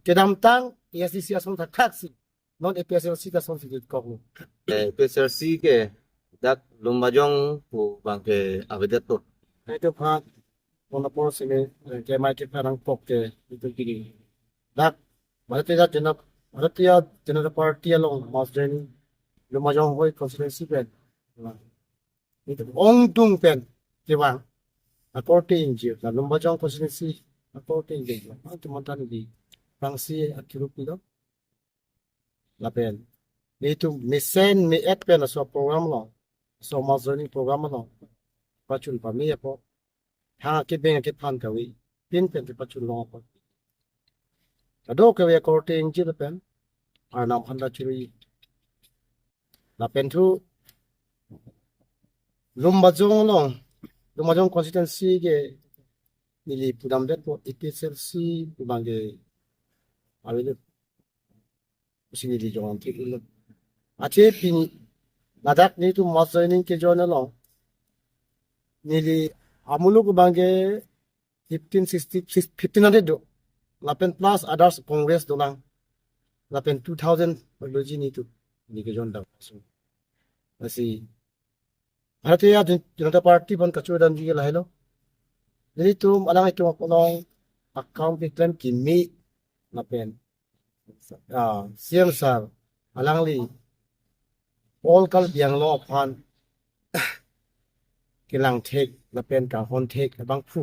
kedam tang ESDC asong taksi non APSLC ta song sidit ko PSRC ke dak lumbajong pu bangke avedet to. ito pa ona por sine ke mai ke parang pok ke itu kiri dak Bharatiya Janata Party along Masden lumajong hoi constituency pen itu ong tung pen kewang according to la lumajong constituency according to ang mantan di pangsi akirupi do la pen itu misen mi et pen so program lo so Masden program lo pachun pa mi po ha ke beng ke phan ka wi pin pen ke pachun lo po ado ke we according to pen arnam handa chiri la pen thu lumajong constituency ke nili pudam bet po IPSLC bangge awile usini di jong ti ulo ate pini nadak ni tu masoinin ke jona lo nili amulu bangge 1500 do lapen plus others congress dolang lapen 2000 logi ni tu ni ke jon da asi Bharatiya Janata Party ban kachudan di lahilo jadi tu alang itu apolong account claim kimi lapen siam sar alang li all kal biang lo phan kilang tek lapen ka hon tek bang phu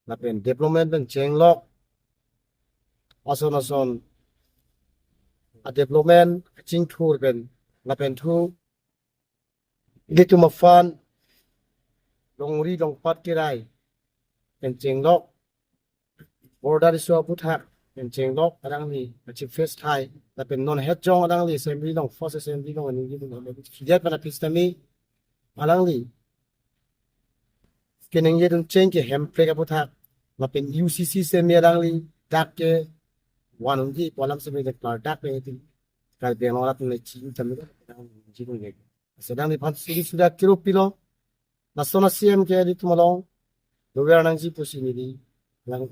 lapen development ben cheng lok ason a development ching thur ben lapen thu itu ma fan longri long pat kirai ben cheng lok border isu puthak ben cheng lok adang ni chief face thai lapen non het jong adang li assembly long first assembly long ani gitu sejak pada pistami alang li keneng ye dun cheng ke hempre ka puthak lapen UCC semi adang li dak ke wanun di polam semi de klar dak pe ti kal be ngorat ni chi tammi ji dun ge sedang di pan sigi sudah kilo pilo nasona CM ke di tumalong dover nang ji pusi ni di lang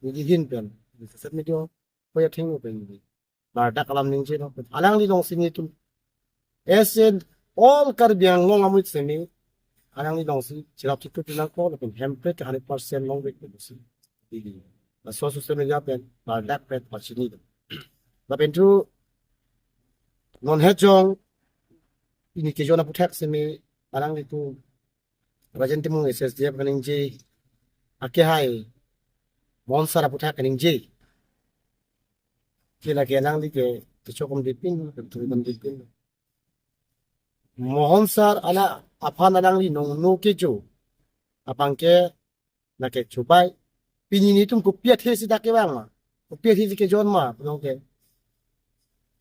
ni hin pen set mi do ko ya thing pen ni bar dak alam ning je no alang li long sini tu esen all kar biang long amut semi alang li long si chirap chitu tilang ko pen hempre 100% long wek pusi di na so su semi ja pen bar dak pen pachini la pen tu non hejong ini ke jona puthak semi alang itu rajan timu SSDF kaning je ake hai monsara puthak kaning je kila ke alang li ke chokom dipin tu ban dipin mohon sar ala aphan alang li no ke jo apang ke na ke chupai pini ni tum ko pia the si da ke bang ma ko pia thi ke jon ma no ke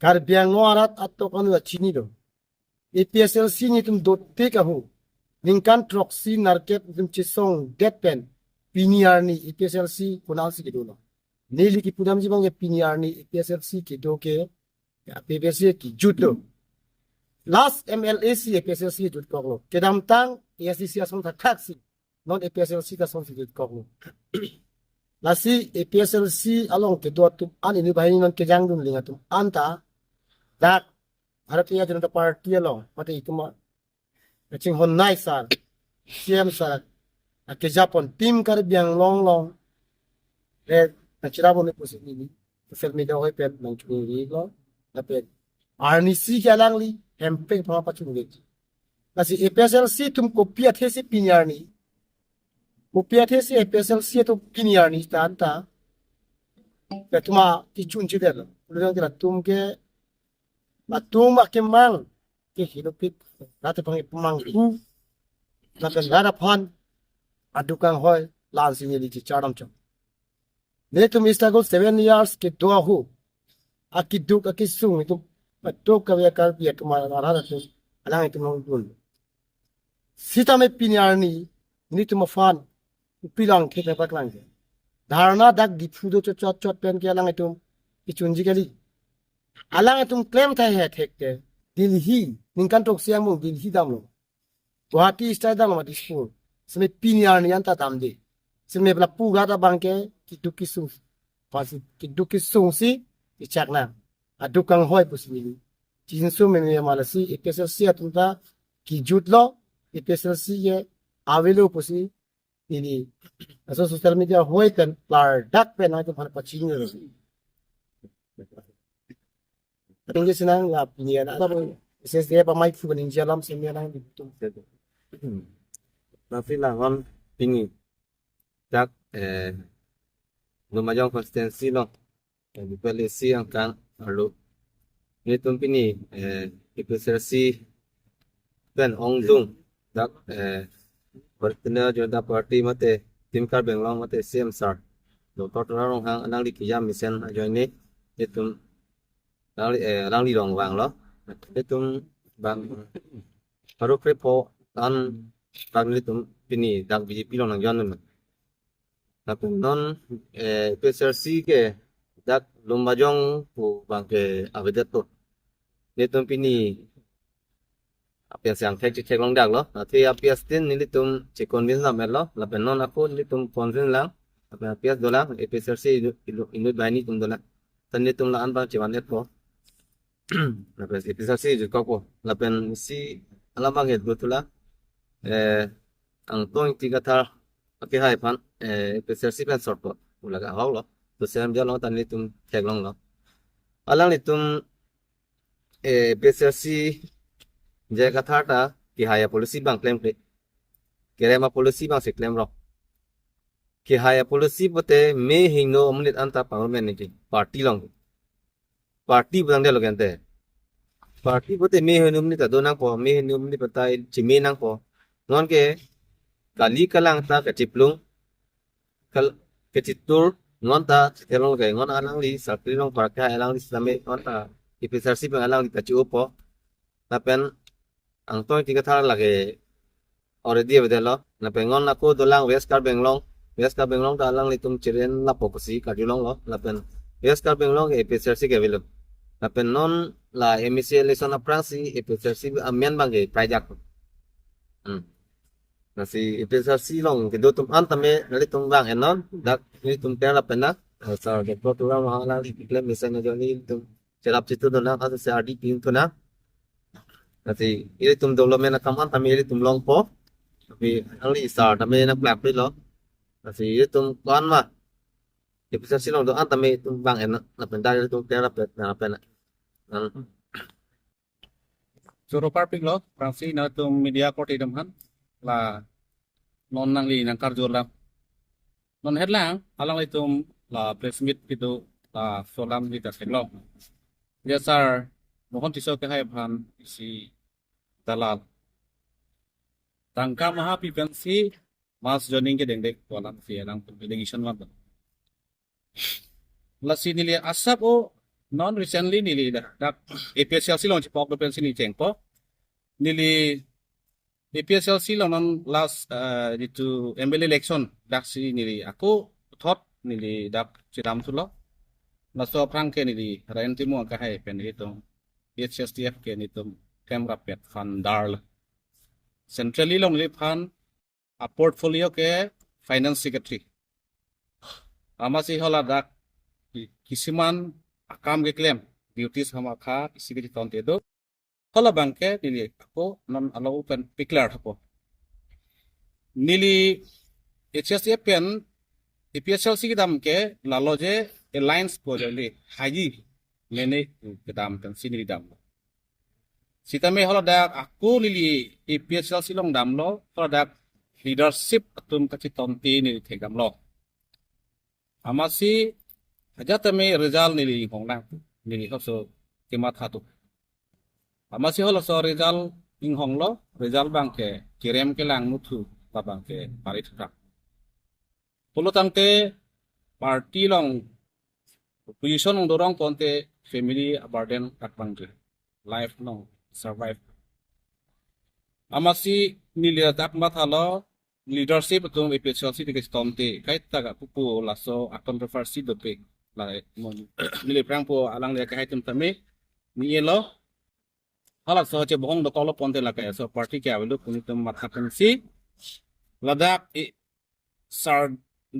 kar biang no arat atto kanu chini do APSLC ni tum dot te ka hu ningkan troxy narket tum chisong dead pen piniar ni APSLC kunal si kido no neli ki pudam ji bang piniar ni APSLC kido ke PPC ki judo last MLAC APSLC jud ko lo kedam tang ESDC asong taksi non APSLC ka song jud ko lo lasi APSLC along ke do tum an ini bahini non ke jang dum linga tum anta dak Bharatiya Janata Party along pati ituma kaching hon nai sar CM sar ke Japon team kar biang long re nachira bone pusi ni social media hoi pen nang churi lo la pen RNC ke alang li hempe phama pachung ge lasi APSLC tum kopia the si pinyar ni kopia the si APSLC to pinyar ni ta pe tuma ti chun chi de lo lo tum ke matum akimang ke hilupit nate pangi pemang ku nate ngara phan adukang hoy lan singeli ti charam cham ne tum istagol 7 years ke doa hu akiduk akisung itu patok ka ya kar pia tuma ara tu alang itu mong dul sita me pinyarni ni tum fan pilang ke pe paklang ke dharna dak dipudo chot pen ke alang itu ichunji kali alang itu claim thai he thekte Delhi ningkan tok siang mo Delhi dam lo Guwahati style dam ma dispur seme pinyar ni anta dam de seme bla pura da bangke kitu kisu pasi kiduki sungsi ichakna adukang hoy pusmili jinsu meme malasi epsrc atunta ki jutlo epsrc ye avelo pusi ini aso social media hoy kan lar dak pe na to pan paching ro tinggi senang la pinian apa SSD pa mic fu ning jalam sembilan itu na fila ngon pini dak Lumajang constituency lo di PLC ang kan lalu ini tum pini IPCRC kan ong dung dak bertena joda party mate tim kar benglong mate CM sar do total rong hang anang di kiyam misen ajo ini itu lang di rong wang lo itu bang baru krepo kan kan itu pini dak BJP lo nang jon tapi non PSRC ke dak Lumajang pu bangke avedat to nitum pini apias yang cek long dak lo nanti apias tin nitum cek convince na melo lapen non aku nitum convince lang lapen apias dolang PSRC inut bani tum dolang tan nitum la anbang cewan net po lapen PSRC juga po lapen si alamang het betul ang tong tiga tar pakai hai pan PSRC pan sort po ulaga haw lo to sem dia long tan nitum cek long lo alang nitum PSRC je kata ta ki haya policy bang claim pe kerema policy bang se claim ro ki haya policy bote me hingno omnit anta parliament ni party long party bang de logente party bote me hingno omnit adonang po me hingno omnit patai chime nang po non ke kali kalang ta ka chiplung kal ke chitur non ta telong ke ngon alang li sakri long parka alang li same non ta IPSRC bang alang li kachi opo tapen ang tong tiga thar lage already vedelo na pengon ako dolang west car benglong ta lang litum chiren la pokosi kadilong lo na pen west car benglong PSRC ke velo na pen non la MEC election na prasi PSRC amian bange prajak na si PSRC long ke do tum antame nalitum bang enon dak nitum pera penak sa de program hala ikle misen na joni tum cerap citu dona ka sa RD pin tu na nanti ini tum development na kaman tami ini tum long po tapi ali start tami na plap lo nanti ini tum kuan ma di bisa silong do an tami tum bang enak na penda ini tum tera pet na pena Suro parping lo, prangsi na tum media court idamhan la non nang li nang karjur lang. Non headlang alang itum la press meet itu la solam di taselo. Dia sar mohon tiso ke hai bhan isi dalal. Tangka maha pipensi mas joining ke dengdek walang si alang delegation wan. La sinili asap o non recently nili dak APSLC long chipok depensi ni cengpo nili APSLC long non last itu ML election dak si nili aku thought nili dak chiram tulo la so prang ke nili rain timu ka hai pen itu HSTF ke nitum camera pet fan darl centrally long nili fan a portfolio ke finance secretary amasi hola dak kisiman akam ke claim duties hama kha isi ke ton te do hola bangke nili ako non alo open declare hapo nili HSTF pen EPSLC ke dam ke laloje alliance ko jali haji mene ke dam pen sini dam sitame hola dak aku lili EPSLC long dam lo hola dak leadership atum kaciton ti ni thegam lo amasi aja tame result nili hongnang nili hoso kemat hatu amasi hola so result ing honglo result bangke kirem ke lang mutu ta bangke parithra polo tangte party long position ng dorong ponte family burden katbangke life long survive amasi nili tak mathalo leadership tung EPSLC de stomte kait taga pupu laso a controversy dope la nili prang po alang le kai tum tame ni elo hala so che bong do kolo ponte la kai so party ke avelu kuni tum mathapen si ladak sar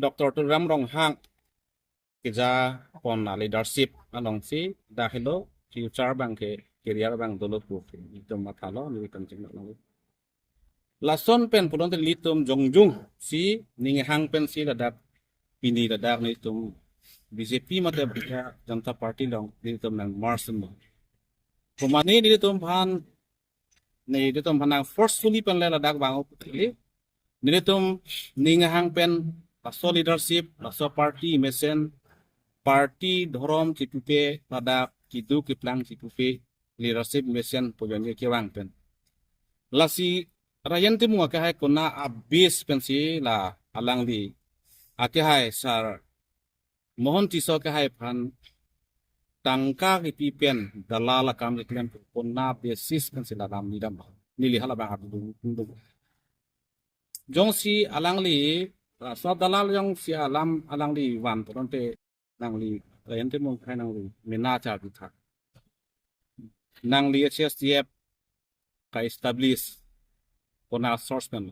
Dr. Turam Rong Hang kerja pon leadership along si dahilo future bang ke career bang dolo pu itu matalo ni kencing nang lason pen pulon te litum jongjung si ninghang pen si ladak pini ladak ni tum BJP mate Bharatiya Janata Party long ni tum nang marsen kumani ni tum phan ni tum phanang forcefully pen le ladak bang ni tum ninghang pen laso leadership laso party mesen party dhorom chipupe ladak kidu kiplang chipupe leadership mesen pojoni kewang pen lasi rayan ti mua ka hai kona abis pensi la alang li ake hai sar mohon tiso ka hai phan tangka ki pipen dalala kam iklem kona basis pensi la ram ni dam nili hala ba adu jong si alang li so dalal jong si alang li wan tonte nang li rayan ti mua kai nang li mena cha bi thak nang li HSTF ka establish kona source pen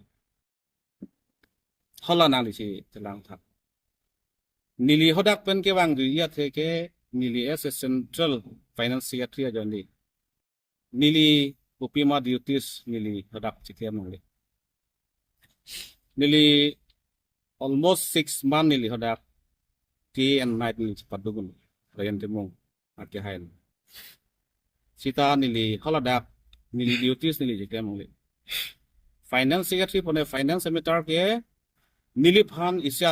hola nang li si telang thak nili hodak pen ke wang du ya the ke nili as central finance secretary ajoni nili upima duties nili hodak chikem nang li nili almost 6 month nili hodak day and night nili padugun rayan temong ake hain sita nili holadak nili duties nili chikem nang li finance secretary pone finance secretary ke niliphan isya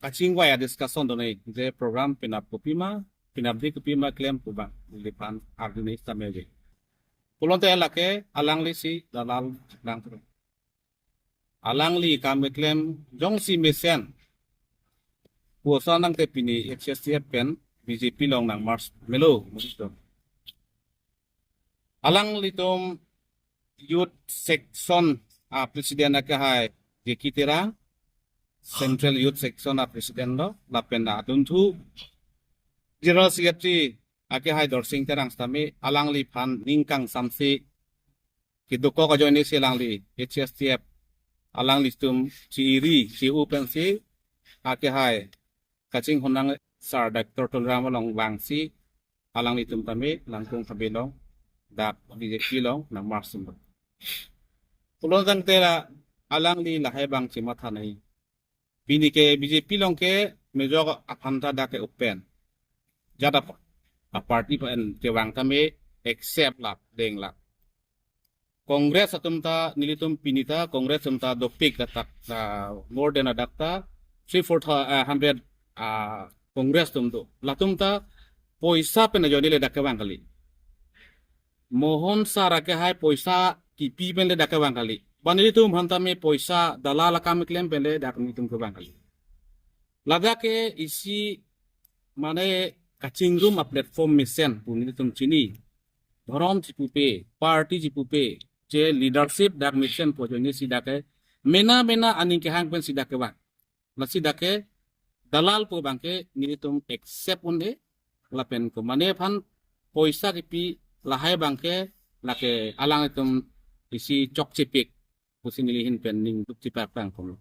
kaching waya discussion donai je program pinap kupima claim kuba niliphan agni sameje pulonte alake alangli si dalal dang pro alangli kam claim jong si mesen puasa nang te pini HSTF pen BJP long nang mars melo musto alangli tom youth section presiden ka hai dikitira central youth section presiden lo lapenda tuntu general secretary ake hai dorsing terang stami alangli phan ningkang samsi kiduko ka join si alangli HSTF alangli tum chiri si open si ake hai kaching honang sar dr tolram long wangsi alangli tum tami langkung kabelong dak BJP long nang marsum pulon jang tera alang li lahai bang chima thanai bini ke BJP long ke mejo aphanta da ke open jada a party pen ke wang tame accept la deng la congress atumta nilitum pinita congress tumta dopik datak more than a dakta 3/400 congress tumdo latumta poisa pen joni le dak wang kali mohon sara ke hai poisa kipi pele dak wang kali banili tum hantame poisa dalala kam claim pele dak ni tum wang kali lada ke isi mane kaching room a platform misen punili tum chini dhorom chipupe party chipupe je leadership dak mission pojoni si dake mena aning ke hang pen si dake wang lasi dake dalal po bangke nili tum accept unde lapen ko mane phan poisa kipi lahai bangke lake alang itum isi chok chipik pusin nilihin pen ning duk cipak pang kono